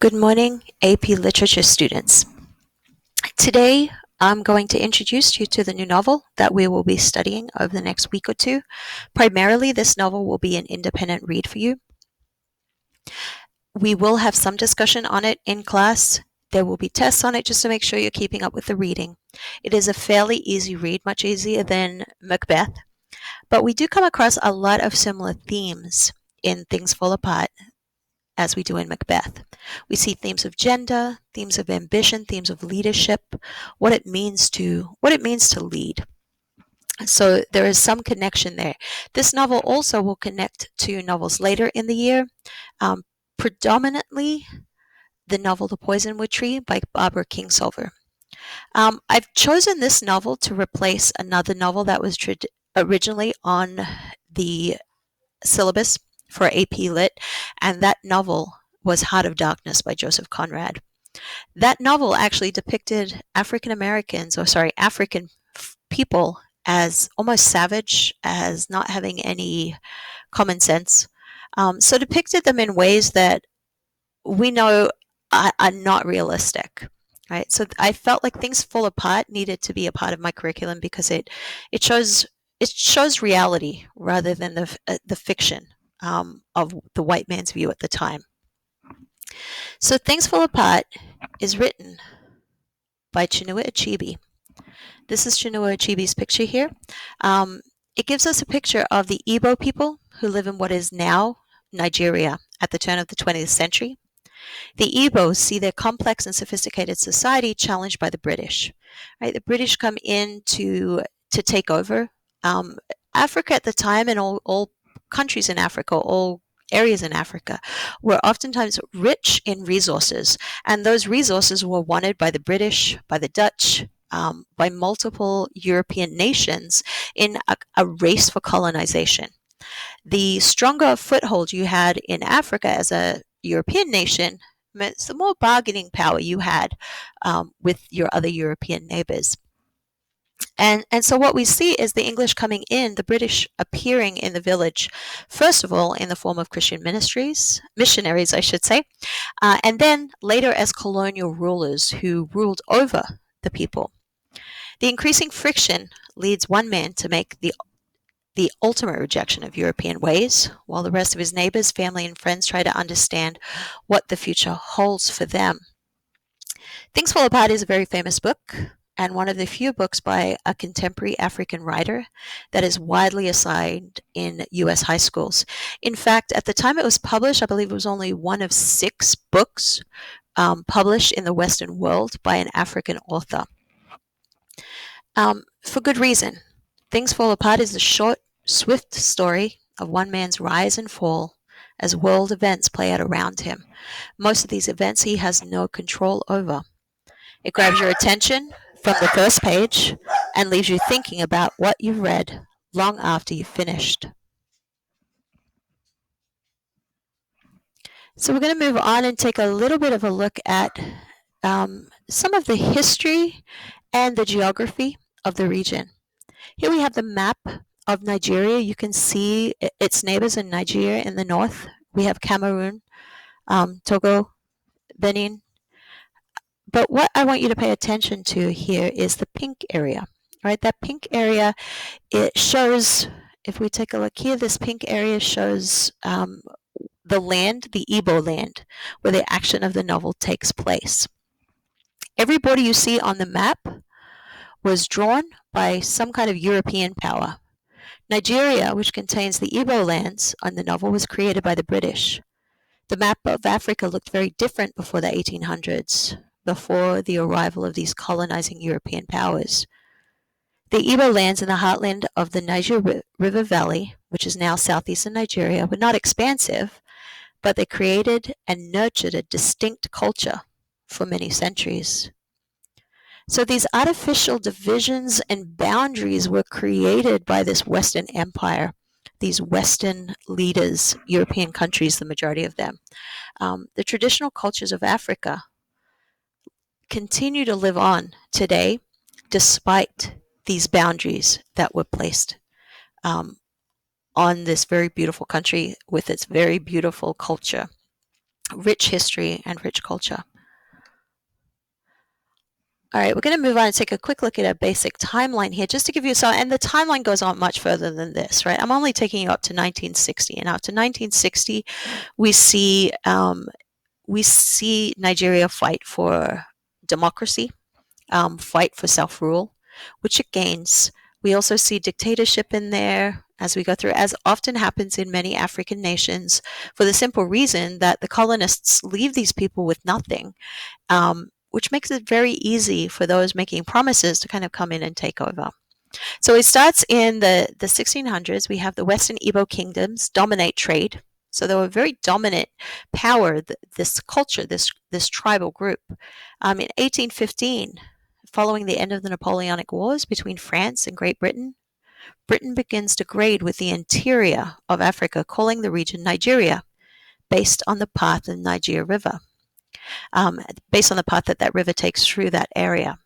Good morning, AP Literature students. Today, I'm going to introduce you to the new novel that we will be studying over the next week or two. Primarily, this novel will be an independent read for you. We will have some discussion on it in class. There will be tests on it just to make sure you're keeping up with the reading. It is a fairly easy read, much easier than Macbeth, but we do come across a lot of similar themes in Things Fall Apart as we do in Macbeth. We see themes of gender, themes of ambition, themes of leadership, what it means to lead. So there is some connection there. This novel also will connect to novels later in the year, predominantly the novel The Poisonwood Tree by Barbara Kingsolver. I've chosen this novel to replace another novel that was originally on the syllabus for AP Lit, and that novel was Heart of Darkness by Joseph Conrad. That novel actually depicted African people as almost savage, as not having any common sense. So depicted them in ways that we know are not realistic. Right, so I felt like Things Fall Apart needed to be a part of my curriculum because it shows reality rather than the fiction of the white man's view at the time. So Things Fall Apart is written by Chinua Achebe. This is Chinua Achebe's picture here. It gives us a picture of the Igbo people who live in what is now Nigeria at the turn of the 20th century. The Igbos see their complex and sophisticated society challenged by the British. Right? The British come in to take over Africa at the time, and all countries in Africa, all areas in Africa, were oftentimes rich in resources, and those resources were wanted by the British, by the Dutch, by multiple European nations in a race for colonization. The stronger foothold you had in Africa as a European nation meant the more bargaining power you had with your other European neighbors. And so what we see is the English coming in, the British appearing in the village, first of all in the form of Christian missionaries, I should say, and then later as colonial rulers who ruled over the people. The increasing friction leads one man to make the ultimate rejection of European ways, while the rest of his neighbors, family, and friends try to understand what the future holds for them. Things Fall Apart is a very famous book, and one of the few books by a contemporary African writer that is widely assigned in U.S. high schools. In fact, at the time it was published, I believe it was only one of 6 books published in the Western world by an African author. For good reason. Things Fall Apart is a short, swift story of one man's rise and fall as world events play out around him. Most of these events he has no control over. It grabs your attention from the first page and leaves you thinking about what you've read long after you've finished. So we're going to move on and take a little bit of a look at some of the history and the geography of the region. Here we have the map of Nigeria. You can see its neighbors in Nigeria in the north. We have Cameroon, Togo, Benin. But what I want you to pay attention to here is the pink area. Right, that pink area, it shows, if we take a look here, this pink area shows the land, the Igbo land, where the action of the novel takes place. Every border you see on the map was drawn by some kind of European power. Nigeria, which contains the Igbo lands on the novel, was created by the British. The map of Africa looked very different before the 1800s, before the arrival of these colonizing European powers. The Igbo lands in the heartland of the Niger River Valley, which is now southeastern Nigeria, were not expansive, but they created and nurtured a distinct culture for many centuries. So these artificial divisions and boundaries were created by this Western empire, these Western leaders, European countries, the majority of them. The traditional cultures of Africa continue to live on today despite these boundaries that were placed on this very beautiful country with its very beautiful culture. rich history and rich culture. All right, we're going to move on and take a quick look at a basic timeline here, just to give you some, and the timeline goes on much further than this, right? I'm only taking you up to 1960, and after 1960, we see Nigeria fight for democracy, fight for self-rule, which it gains. We also see dictatorship in there as we go through, as often happens in many African nations, for the simple reason that the colonists leave these people with nothing, which makes it very easy for those making promises to kind of come in and take over. So it starts in the 1600s. We have the Western Igbo kingdoms dominate trade. So they were a very dominant power, this culture, this tribal group. In 1815, following the end of the Napoleonic Wars between France and Great Britain, Britain begins to trade with the interior of Africa, calling the region Nigeria, based on the path of the Niger River, based on the path that river takes through that area.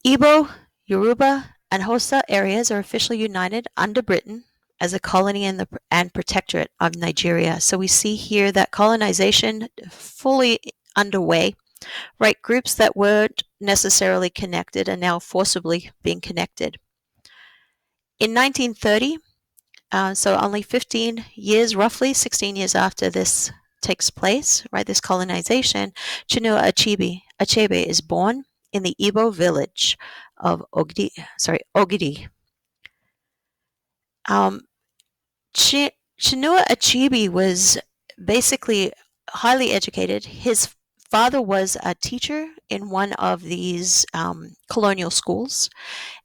Igbo, Yoruba, and Hausa areas are officially united under Britain as a colony and protectorate of Nigeria. So we see here that colonization fully underway, right? Groups that weren't necessarily connected are now forcibly being connected. In 1930, so only 15 years, roughly 16 years after this takes place, right, this colonization, Chinua Achebe is born in the Igbo village of Ogidi. Chinua Achebe was basically highly educated. His father was a teacher in one of these colonial schools,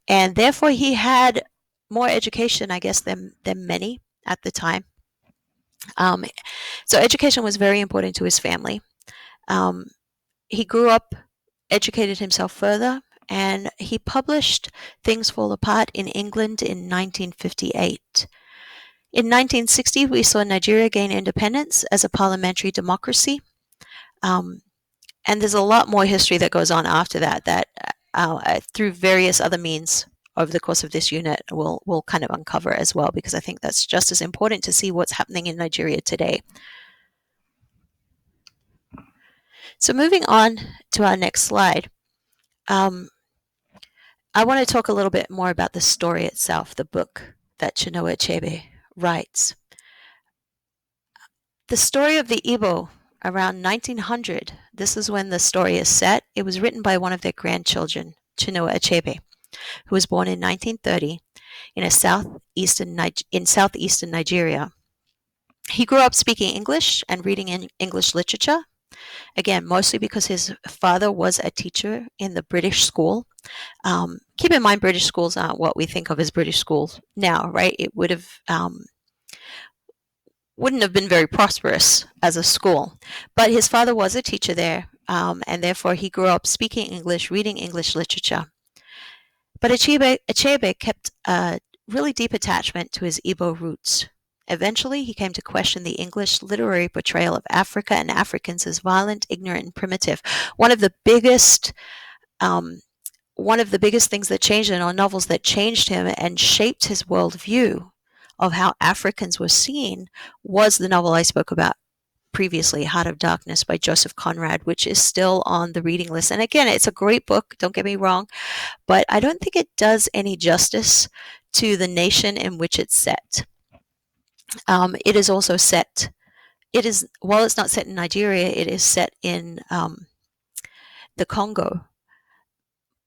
and therefore he had more education, I guess, than many at the time. So education was very important to his family. He grew up, educated himself further, and he published Things Fall Apart in England in 1958. In 1960, we saw Nigeria gain independence as a parliamentary democracy. And there's a lot more history that goes on after that through various other means over the course of this unit we'll kind of uncover as well, because I think that's just as important to see what's happening in Nigeria today. So moving on to our next slide, I want to talk a little bit more about the story itself, the book that Chinua Achebe writes. The story of the Igbo around 1900, this is when the story is set. It was written by one of their grandchildren, Chinua Achebe, who was born in 1930 in southeastern Nigeria. He grew up speaking English and reading in English literature, again, mostly because his father was a teacher in the British school. Keep in mind, British schools aren't what we think of as British schools now, right? It wouldn't have been very prosperous as a school. But his father was a teacher there, and therefore he grew up speaking English, reading English literature. But Achebe kept a really deep attachment to his Igbo roots. Eventually, he came to question the English literary portrayal of Africa and Africans as violent, ignorant, and primitive. One of the biggest things that changed in our novels that changed him and shaped his worldview of how Africans were seen was the novel I spoke about previously, Heart of Darkness by Joseph Conrad, which is still on the reading list. And again, it's a great book, don't get me wrong, but I don't think it does any justice to the nation in which it's set. It is also set, while it's not set in Nigeria, it is set in the Congo.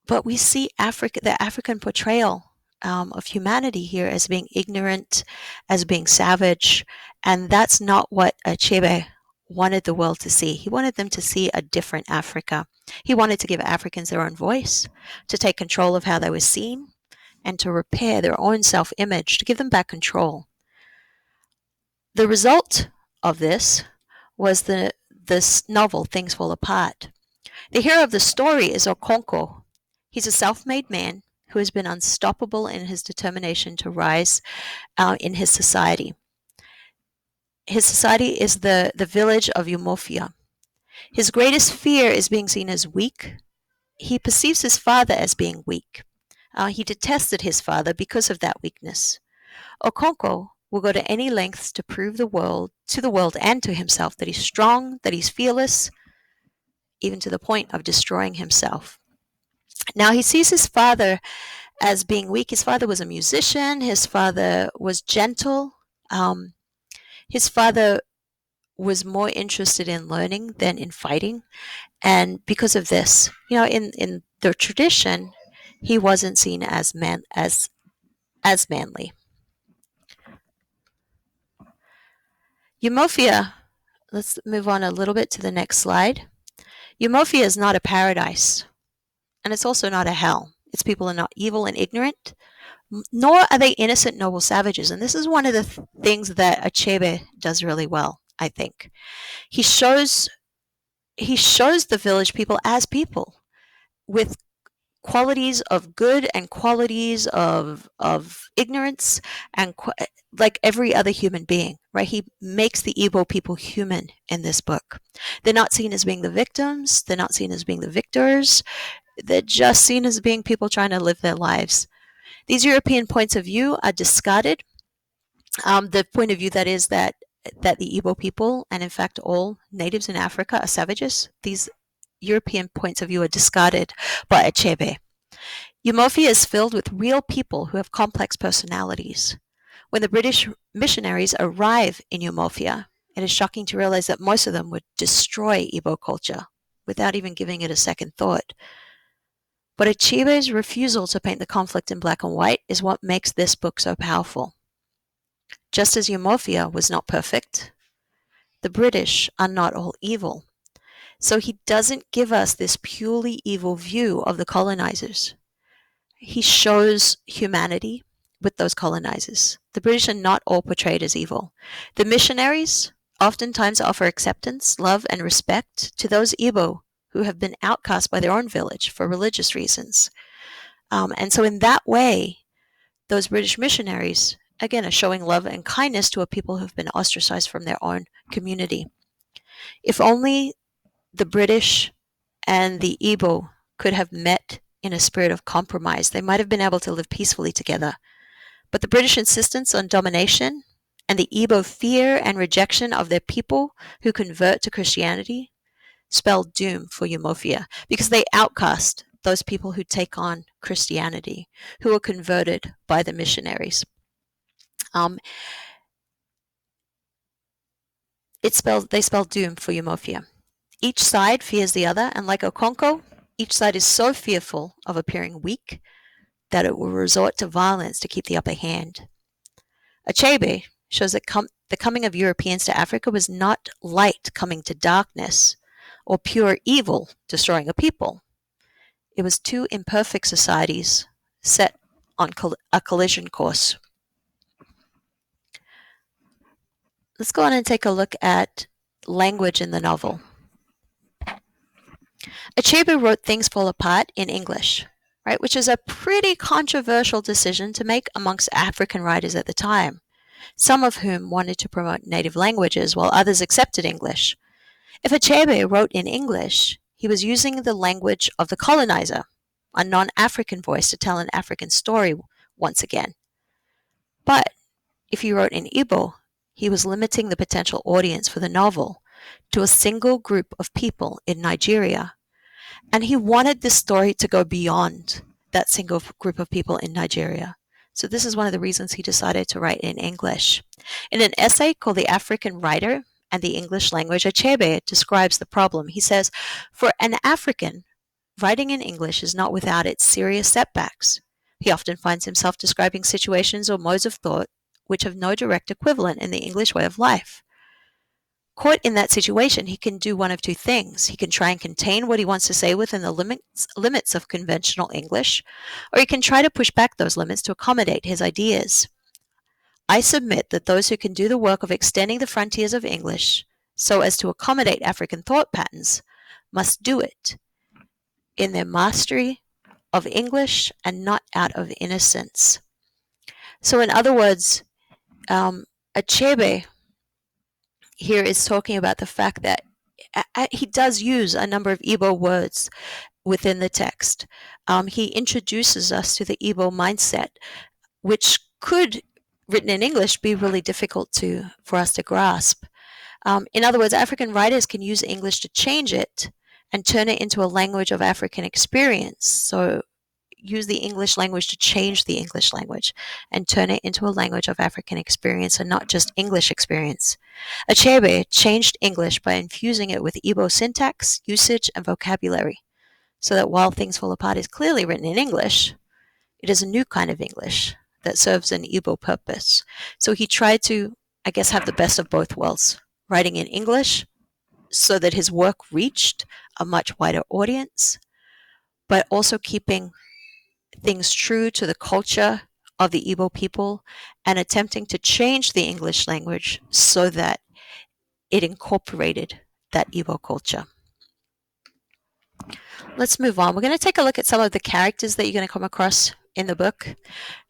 But we see the African portrayal of humanity here as being ignorant, as being savage, and that's not what Achebe wanted the world to see. He wanted them to see a different Africa. He wanted to give Africans their own voice, to take control of how they were seen, and to repair their own self-image, to give them back control. The result of this was this novel, Things Fall Apart. The hero of the story is Okonkwo. He's a self-made man who has been unstoppable in his determination to rise in his society. His society is the village of Umofia. His greatest fear is being seen as weak. He perceives his father as being weak. He detested his father because of that weakness. Okonkwo will go to any lengths to prove the world to the world and to himself that he's strong, that he's fearless, even to the point of destroying himself. Now he sees his father as being weak. His father was a musician. His father was gentle. His father was more interested in learning than in fighting. And because of this, in the tradition, he wasn't seen as manly. Umuofia, let's move on a little bit to the next slide. Umuofia is not a paradise, and it's also not a hell. Its people are not evil and ignorant, nor are they innocent, noble savages. And this is one of the things that Achebe does really well, I think. He shows the village people as people with qualities of good and qualities of ignorance, and like every other human being, right? He makes the Igbo people human in this book. They're not seen as being the victims. They're not seen as being the victors. They're just seen as being people trying to live their lives. These European points of view are discarded. The point of view that is that the Igbo people, and in fact all natives in Africa, are savages. These European points of view are discarded by Achebe. Umuofia is filled with real people who have complex personalities. When the British missionaries arrive in Umuofia, it is shocking to realize that most of them would destroy Igbo culture without even giving it a second thought. But Achebe's refusal to paint the conflict in black and white is what makes this book so powerful. Just as Umuofia was not perfect, the British are not all evil. So he doesn't give us this purely evil view of the colonizers. He shows humanity with those colonizers. The British are not all portrayed as evil. The missionaries oftentimes offer acceptance, love, and respect to those Igbo who have been outcast by their own village for religious reasons. And so in that way, those British missionaries, again, are showing love and kindness to a people who have been ostracized from their own community. If only the British and the Igbo could have met in a spirit of compromise, they might have been able to live peacefully together. But the British insistence on domination and the Igbo fear and rejection of their people who convert to Christianity spell doom for Umuofia, because they outcast those people who take on Christianity, who are converted by the missionaries. They spell doom for Umuofia. Each side fears the other, and like Okonkwo, each side is so fearful of appearing weak that it will resort to violence to keep the upper hand. Achebe shows that the coming of Europeans to Africa was not light coming to darkness, or pure evil destroying a people. It was two imperfect societies set on a collision course. Let's go on and take a look at language in the novel. Achebe wrote Things Fall Apart in English, right, which is a pretty controversial decision to make amongst African writers at the time, some of whom wanted to promote native languages while others accepted English. If Achebe wrote in English, he was using the language of the colonizer, a non-African voice, to tell an African story once again. But if he wrote in Igbo, he was limiting the potential audience for the novel to a single group of people in Nigeria. And he wanted this story to go beyond that single group of people in Nigeria. So this is one of the reasons he decided to write in English. In an essay called The African Writer and the English Language, Achebe describes the problem. He says, for an African, writing in English is not without its serious setbacks. He often finds himself describing situations or modes of thought which have no direct equivalent in the English way of life. Caught in that situation, he can do one of two things. He can try and contain what he wants to say within the limits of conventional English, or he can try to push back those limits to accommodate his ideas. I submit that those who can do the work of extending the frontiers of English so as to accommodate African thought patterns must do it in their mastery of English and not out of innocence. So in other words, Achebe here is talking about the fact that he does use a number of Igbo words within the text. He introduces us to the Igbo mindset, which could, written in English, be really difficult for us to grasp. In other words, African writers can use English to change it and turn it into a language of African experience. So use the English language to change the English language and turn it into a language of African experience and not just English experience. Achebe changed English by infusing it with Igbo syntax, usage, and vocabulary, so that while Things Fall Apart is clearly written in English, it is a new kind of English that serves an Igbo purpose. So he tried to, I guess, have the best of both worlds, writing in English so that his work reached a much wider audience, but also keeping things true to the culture of the Igbo people and attempting to change the English language so that it incorporated that Igbo culture. Let's move on. We're going to take a look at some of the characters that you're going to come across in the book.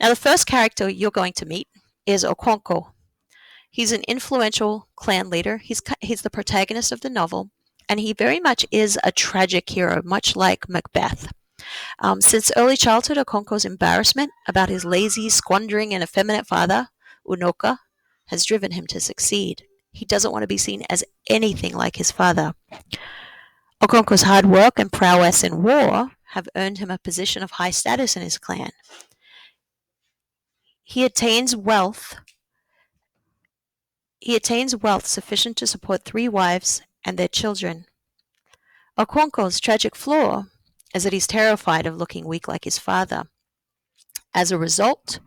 Now, the first character you're going to meet is Okonkwo. He's an influential clan leader. He's the protagonist of the novel, and he very much is a tragic hero, much like Macbeth. Since early childhood, Okonkwo's embarrassment about his lazy, squandering, and effeminate father, Unoka, has driven him to succeed. He doesn't want to be seen as anything like his father. Okonkwo's hard work and prowess in war have earned him a position of high status in his clan. He attains wealth sufficient to support 3 wives and their children. Okonkwo's tragic flaw is that he's terrified of looking weak like his father. As a result,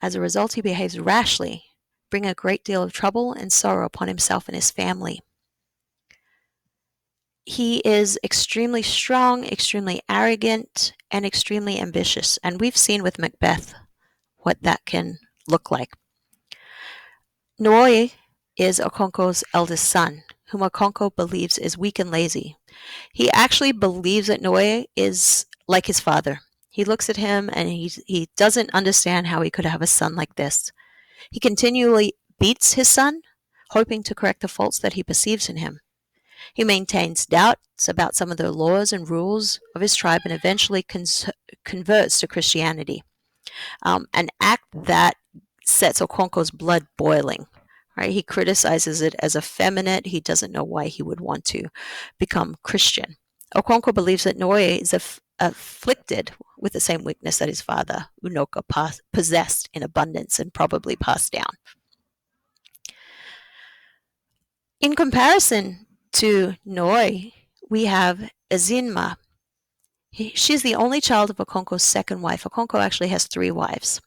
he behaves rashly, bringing a great deal of trouble and sorrow upon himself and his family. He is extremely strong, extremely arrogant, and extremely ambitious, and we've seen with Macbeth what that can look like. Noi is Okonkwo's eldest son, whom Okonkwo believes is weak and lazy. He actually believes that Noi is like his father. He looks at him and he doesn't understand how he could have a son like this. He continually beats his son, hoping to correct the faults that he perceives in him. He maintains doubts about some of the laws and rules of his tribe and eventually converts to Christianity, an act that sets Okonkwo's blood boiling. Right? He criticizes it as effeminate. He doesn't know why he would want to become Christian. Okonkwo believes that Noi is afflicted with the same weakness that his father, Unoka, possessed in abundance and probably passed down. In comparison to Noi, we have Ezinma. She's the only child of Okonkwo's second wife. Okonkwo actually has 3 wives,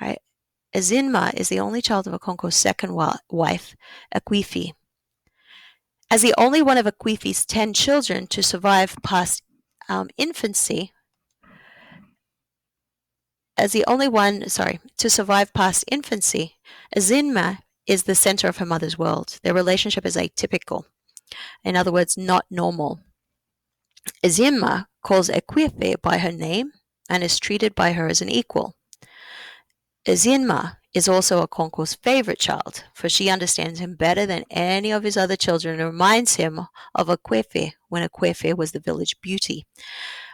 right? Ezinma is the only child of Okonkwo's second wife, Akwifi. As the only one of Akwifi's 10 children to survive past infancy, Ezinma is the center of her mother's world. Their relationship is atypical. In other words, not normal. Ezinma calls Akwifi by her name and is treated by her as an equal. Ezinma is also Okonkwo's favorite child, for she understands him better than any of his other children and reminds him of Akwifi when Akwifi was the village beauty.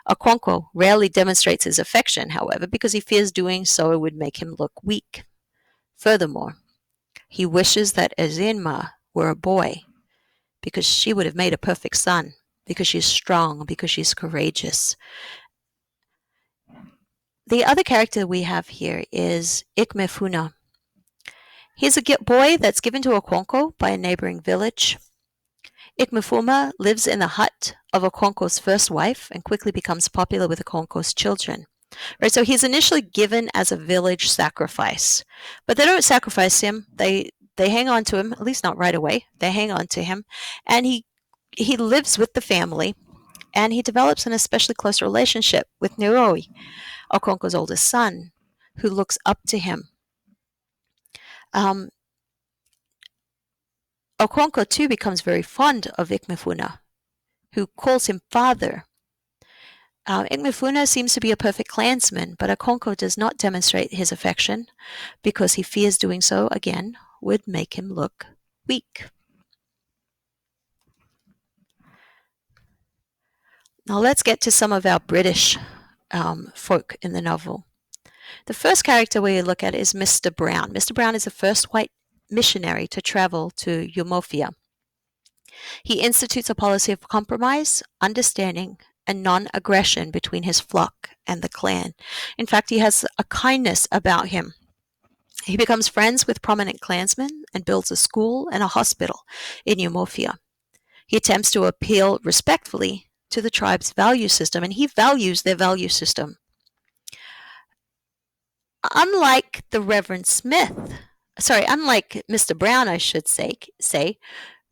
Okonkwo rarely demonstrates his affection, however, because he fears doing so would make him look weak. Furthermore, he wishes that Ezinma were a boy, because she would have made a perfect son, because she's strong, because she's courageous. The other character we have here is Ikmefuna. He's a boy that's given to Okonkwo by a neighboring village. Ikmefuna lives in the hut of Okonkwo's first wife and quickly becomes popular with Okonkwo's children. Right, so he's initially given as a village sacrifice, but they don't sacrifice him. They hang on to him, at least not right away. They hang on to him, and he lives with the family, and he develops an especially close relationship with Neroi, Okonkwo's oldest son, who looks up to him. Okonkwo too becomes very fond of Ikmefuna, who calls him father. Ikmefuna seems to be a perfect clansman, but Okonkwo does not demonstrate his affection because he fears doing so again would make him look weak. Now let's get to some of our British folk in the novel. The first character we look at is Mr. Brown. Mr. Brown is the first white missionary to travel to Umuofia. He institutes a policy of compromise, understanding, and non-aggression between his flock and the clan. In fact, he has a kindness about him. He becomes friends with prominent clansmen and builds a school and a hospital in Umuofia. He attempts to appeal respectfully to the tribe's value system, and he values their value system. Unlike Unlike Mr. Brown, I should say,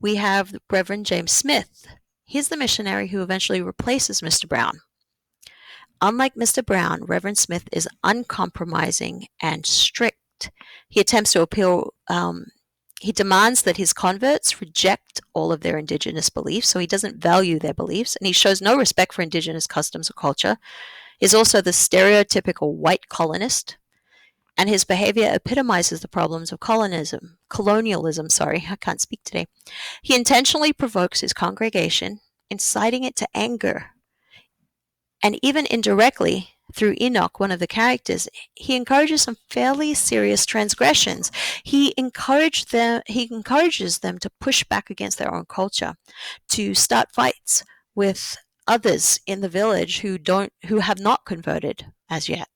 we have Reverend James Smith. He's the missionary who eventually replaces Mr. Brown. Unlike Mr. Brown, Reverend Smith is uncompromising and strict. He attempts to appeal, he demands that his converts reject all of their indigenous beliefs, so he doesn't value their beliefs, and he shows no respect for indigenous customs or culture. He's also the stereotypical white colonist, and his behavior epitomizes the problems of colonialism. I can't speak today. He intentionally provokes his congregation, inciting it to anger. And even indirectly, through Enoch, one of the characters, he encourages some fairly serious transgressions. He encourages them to push back against their own culture, to start fights with others in the village who have not converted as yet.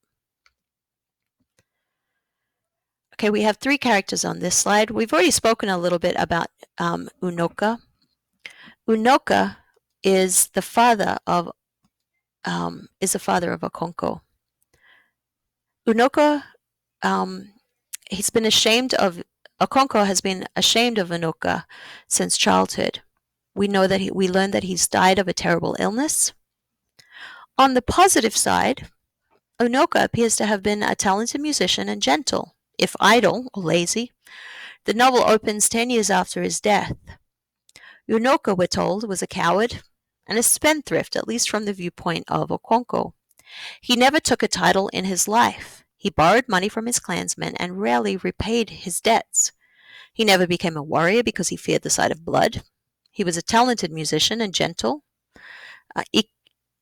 Okay, we have 3 characters on this slide. We've already spoken a little bit about Unoka. Unoka is the father of Okonko. Unoka, Okonko has been ashamed of Unoka since childhood. We learn that he's died of a terrible illness. On the positive side, Unoka appears to have been a talented musician and gentle, if idle or lazy. The novel opens 10 years after his death. Unoka, we're told, was a coward and a spendthrift, at least from the viewpoint of Okonko. He never took a title in his life. He borrowed money from his clansmen and rarely repaid his debts. He never became a warrior because he feared the sight of blood. He was a talented musician and gentle.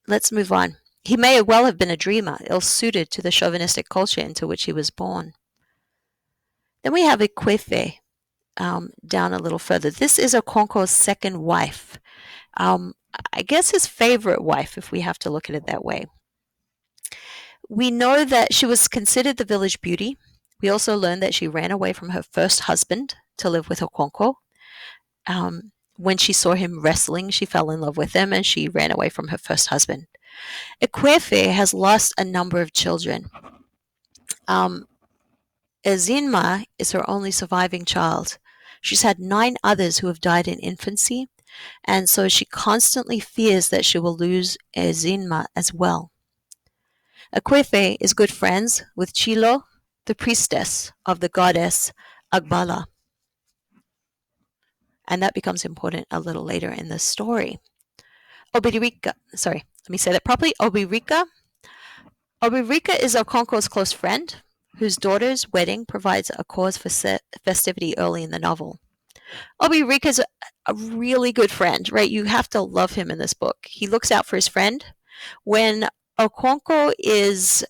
Let's move on. He may well have been a dreamer, ill-suited to the chauvinistic culture into which he was born. Then we have Ikwefe down a little further. This is Okonko's second wife. I guess his favorite wife, if we have to look at it that way. We know that she was considered the village beauty. We also learn that she ran away from her first husband to live with Okonko. When she saw him wrestling, she fell in love with him and she ran away from her first husband. Ikwefe has lost a number of children. Ezinma is her only surviving child. She's had 9 others who have died in infancy, and so she constantly fears that she will lose Ezinma as well. Ikwefe is good friends with Chilo, the priestess of the goddess Agbala. And that becomes important a little later in the story. Obirika is Okonko's close friend, whose daughter's wedding provides a cause for festivity early in the novel. Obirika is a really good friend, right? You have to love him in this book. He looks out for his friend. When Okonko is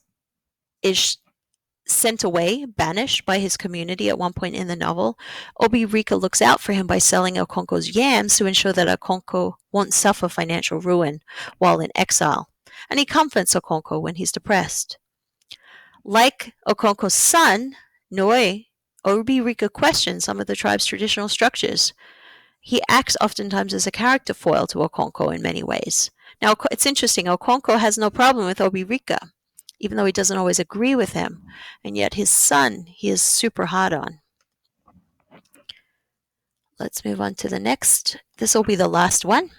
sent away, banished by his community at one point in the novel, Obirika looks out for him by selling Okonko's yams to ensure that Okonko won't suffer financial ruin while in exile. And he comforts Okonko when he's depressed. Like Okonko's son, Noe, Obirika questions some of the tribe's traditional structures. He acts oftentimes as a character foil to Okonko in many ways. Now, it's interesting, Okonko has no problem with Obirika, even though he doesn't always agree with him. And yet his son, he is super hard on. Let's move on to the next. This will be the last one.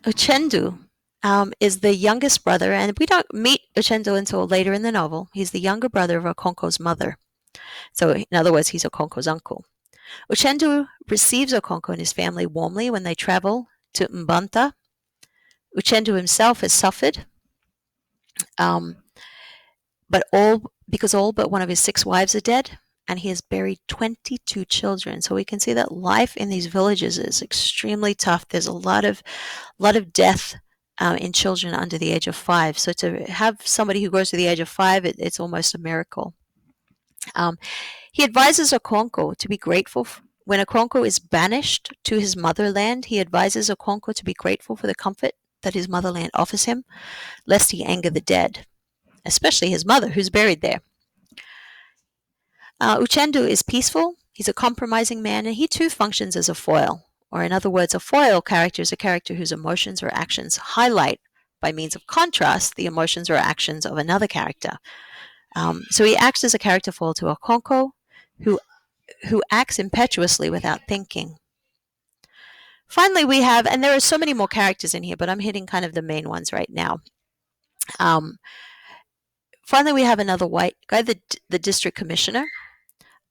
Uchendu is the youngest brother, and we don't meet Uchendu until later in the novel. He's the younger brother of Okonko's mother. So in other words, he's Okonko's uncle. Uchendu receives Okonko and his family warmly when they travel to Mbanta. Uchendu himself has suffered, because all but one of his 6 wives are dead, and he has buried 22 children. So we can see that life in these villages is extremely tough. There's a lot of death in children under the age of 5. So to have somebody who grows to the age of 5, it's almost a miracle. He advises Okonkwo to be grateful when Okonkwo is banished to his motherland. He advises Okonkwo to be grateful for the comfort that his motherland offers him, lest he anger the dead, especially his mother, who's buried there. Uchendu is peaceful. He's a compromising man, and he too functions as a foil. Or in other words, a foil character is a character whose emotions or actions highlight, by means of contrast, the emotions or actions of another character. So he acts as a character foil to Okonkwo, who acts impetuously without thinking. Finally, we have, and there are so many more characters in here, but I'm hitting kind of the main ones right now. Finally, we have another white guy, the district commissioner,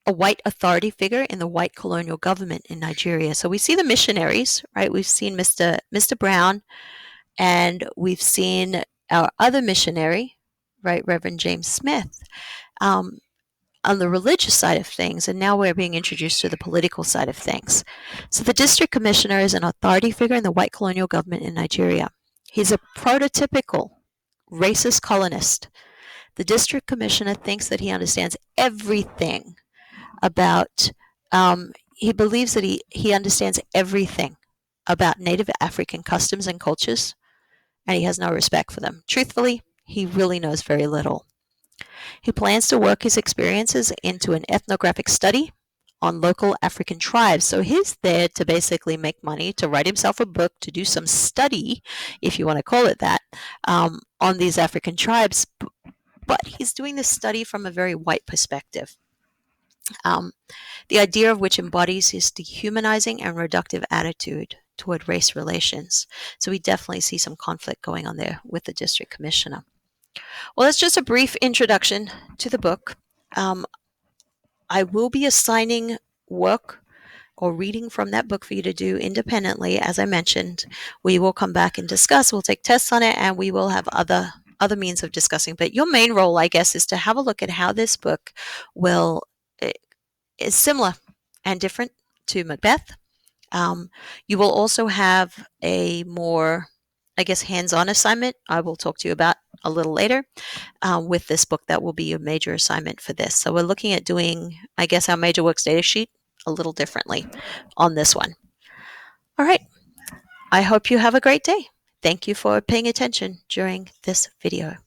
a white authority figure in the white colonial government in Nigeria. So we see the missionaries, right? We've seen Mr. Brown, and we've seen our other missionary, right, Reverend James Smith, on the religious side of things, and now we're being introduced to the political side of things. So the district commissioner is an authority figure in the white colonial government in Nigeria. He's a prototypical racist colonist. The district commissioner thinks that he understands everything about, he believes that he understands everything about Native African customs and cultures, and he has no respect for them. Truthfully, he really knows very little. He plans to work his experiences into an ethnographic study on local African tribes. So he's there to basically make money, to write himself a book, to do some study, if you want to call it that, on these African tribes. But he's doing this study from a very white perspective. The idea of which embodies his dehumanizing and reductive attitude toward race relations. So we definitely see some conflict going on there with the district commissioner. Well, that's just a brief introduction to the book. I will be assigning work or reading from that book for you to do independently. As I mentioned, we will come back and discuss. We'll take tests on it, and we will have other means of discussing. But your main role, I guess, is to have a look at how this book is similar and different to Macbeth. You will also have a more, I guess, hands-on assignment I will talk to you about a little later with this book. That will be your major assignment for this. So we're looking at doing, I guess, our major works data sheet a little differently on this one. All right. I hope you have a great day. Thank you for paying attention during this video.